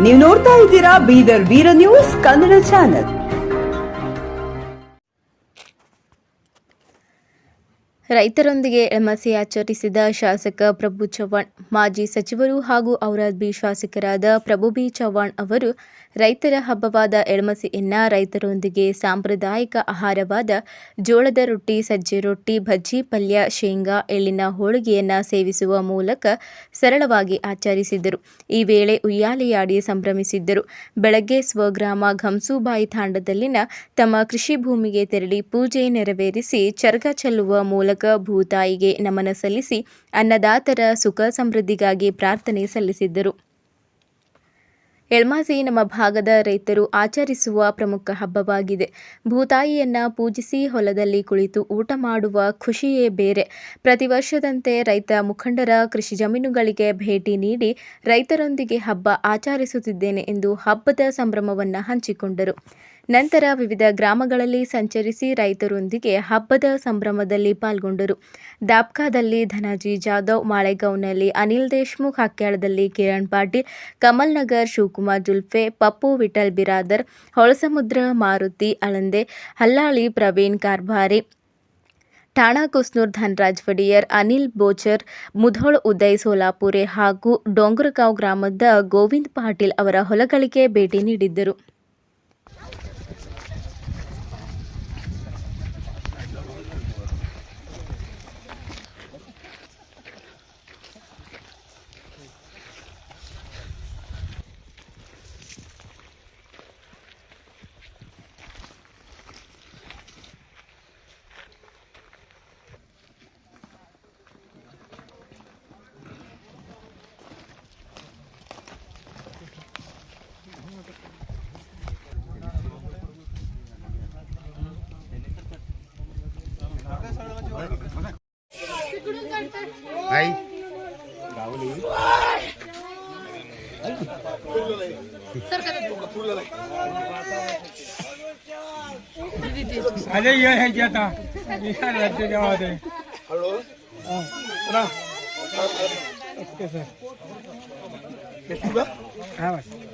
ನೀವು ನೋಡ್ತಾ ಇದ್ದೀರಾ ಬೀದರ್ ವೀರ ನ್ಯೂಸ್ ಕನ್ನಡ ಚಾನೆಲ್. ರೈತರೊಂದಿಗೆ ಎಳ್ಮಸಿ ಆಚರಿಸಿದ ಶಾಸಕ ಪ್ರಭು ಚವ್ಹಾಣ್. ಮಾಜಿ ಸಚಿವರು ಹಾಗೂ ಔರಾದ್ ಬಿ ಶಾಸಕರಾದ ಪ್ರಭು ಬಿ ಚವ್ಹಾಣ್ ಅವರು ರೈತರ ಹಬ್ಬವಾದ ಎಳ್ಮಸಿಯನ್ನ ರೈತರೊಂದಿಗೆ ಸಾಂಪ್ರದಾಯಿಕ ಆಹಾರವಾದ ಜೋಳದ ರೊಟ್ಟಿ, ಸಜ್ಜೆ ರೊಟ್ಟಿ, ಭಜ್ಜಿ, ಪಲ್ಯ, ಶೇಂಗಾ, ಎಳ್ಳಿನ ಹೋಳಿಗೆಯನ್ನ ಸೇವಿಸುವ ಮೂಲಕ ಸರಳವಾಗಿ ಆಚರಿಸಿದರು. ಈ ವೇಳೆ ಉಯ್ಯಾಲೆಯಾಡಿ ಸಂಭ್ರಮಿಸಿದ್ದರು. ಬೆಳಗ್ಗೆ ಸ್ವಗ್ರಾಮ ಘಮ್ಸೂಬಾಯಿ ತಾಂಡದಲ್ಲಿನ ತಮ್ಮ ಕೃಷಿ ಭೂಮಿಗೆ ತೆರಳಿ ಪೂಜೆ ನೆರವೇರಿಸಿ ಚರ್ಗ ಚೆಲ್ಲುವ ಮೂಲಕ ಭೂತಾಯಿಗೆ ನಮನ ಸಲ್ಲಿಸಿ ಅನ್ನದಾತರ ಸುಖ ಸಮೃದ್ಧಿಗಾಗಿ ಪ್ರಾರ್ಥನೆ ಸಲ್ಲಿಸಿದ್ದರು. ಎಳ್ಮಾಸಿ ನಮ್ಮ ಭಾಗದ ರೈತರು ಆಚರಿಸುವ ಪ್ರಮುಖ ಹಬ್ಬವಾಗಿದೆ. ಭೂತಾಯಿಯನ್ನ ಪೂಜಿಸಿ ಹೊಲದಲ್ಲಿ ಕುಳಿತು ಊಟ ಮಾಡುವ ಖುಷಿಯೇ ಬೇರೆ. ಪ್ರತಿ ವರ್ಷದಂತೆ ರೈತ ಮುಖಂಡರ ಕೃಷಿ ಜಮೀನುಗಳಿಗೆ ಭೇಟಿ ನೀಡಿ ರೈತರೊಂದಿಗೆ ಹಬ್ಬ ಆಚರಿಸುತ್ತಿದ್ದೇನೆ ಎಂದು ಹಬ್ಬದ ಸಂಭ್ರಮವನ್ನು ಹಂಚಿಕೊಂಡರು. ನಂತರ ವಿವಿಧ ಗ್ರಾಮಗಳಲ್ಲಿ ಸಂಚರಿಸಿ ರೈತರೊಂದಿಗೆ ಹಬ್ಬದ ಸಂಭ್ರಮದಲ್ಲಿ ಪಾಲ್ಗೊಂಡರು. ದಾಬ್ಕಾದಲ್ಲಿ ಧನಾಜಿ ಜಾಧವ್, ಮಾಳೆಗಾಂವ್ನಲ್ಲಿ ಅನಿಲ್ ದೇಶ್ಮುಖ್, ಹಕ್ಯಾಳದಲ್ಲಿ ಕಿರಣ್ ಪಾಟೀಲ್, ಕಮಲ್ ನಗರ್ ಶಿವಕುಮಾರ್ ಜುಲ್ಫೆ, ಪಪ್ಪು ವಿಠಲ್ ಬಿರಾದರ್, ಹೊಳಸಮುದ್ರ ಮಾರುತಿ ಅಳಂದೆ, ಹಲ್ಲಾಳಿ ಪ್ರವೀಣ್ ಕಾರ್ಭಾರಿ, ಠಾಣಾ ಕುಸ್ನೂರ್ ಧನರಾಜ್ ವಡಿಯರ್, ಅನಿಲ್ ಬೋಚರ್, ಮುಧೋಳ್ ಉದಯ್ ಸೋಲಾಪುರೆ ಹಾಗೂ ಡೋಂಗರಗಾಂವ್ ಗ್ರಾಮದ ಗೋವಿಂದ್ ಪಾಟೀಲ್ ಅವರ ಹೊಲಗಳಿಗೆ ಭೇಟಿ ನೀಡಿದ್ದರು. अरे ये है क्या था लड़के क्या बात है हेलो ओके सर हाँ बस